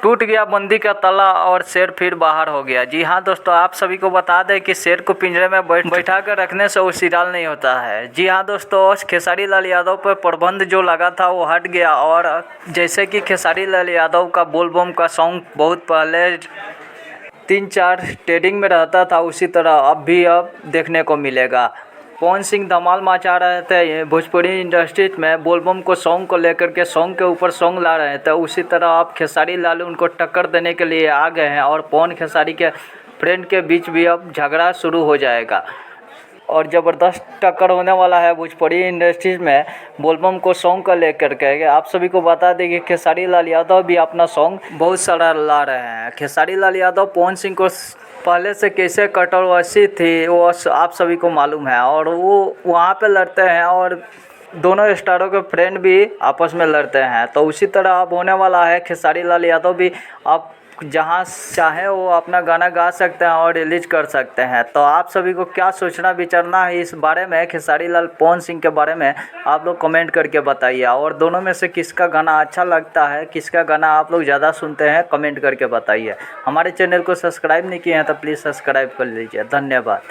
टूट गया बंदी का ताला और शेर फिर बाहर हो गया। जी हाँ दोस्तों, आप सभी को बता दें कि शेर को पिंजरे में बैठा कर रखने से वो शिराल नहीं होता है। जी हाँ दोस्तों, खेसारी लाल यादव पर प्रतिबंध जो लगा था वो हट गया। और जैसे कि खेसारी लाल यादव का बोल बम का सॉन्ग बहुत पहले 3-4 ट्रेंडिंग में रहता था, उसी तरह अब देखने को मिलेगा। पवन सिंह धमाल मचा रहे थे भोजपुरी इंडस्ट्री में, बोलबम को सॉन्ग को लेकर के सॉन्ग के ऊपर सॉन्ग ला रहे थे। उसी तरह अब खेसारी लाल उनको टक्कर देने के लिए आ गए हैं और पवन खेसारी के फ्रेंड के बीच भी अब झगड़ा शुरू हो जाएगा और ज़बरदस्त टक्कर होने वाला है भोजपुरी इंडस्ट्रीज में बोलबम को सॉन्ग को लेकर के। आप सभी को बता दें कि खेसारी लाल यादव भी अपना सॉन्ग बहुत सारा ला रहे हैं। खेसारी लाल यादव पवन सिंह को पहले से कैसे कंट्रोवर्सी थी वो आप सभी को मालूम है और वो वहाँ पे लड़ते हैं और दोनों स्टारों के फ्रेंड भी आपस में लड़ते हैं। तो उसी तरह अब होने वाला है, खेसारी लाल यादव भी अब जहाँ चाहे वो अपना गाना गा सकते हैं और रिलीज कर सकते हैं। तो आप सभी को क्या सोचना विचारना है इस बारे में, खेसारी लाल पवन सिंह के बारे में, आप लोग कमेंट करके बताइए। और दोनों में से किसका गाना अच्छा लगता है, किसका गाना आप लोग ज़्यादा सुनते हैं, कमेंट करके बताइए। हमारे चैनल को सब्सक्राइब नहीं किए हैं तो प्लीज़ सब्सक्राइब कर लीजिए। धन्यवाद।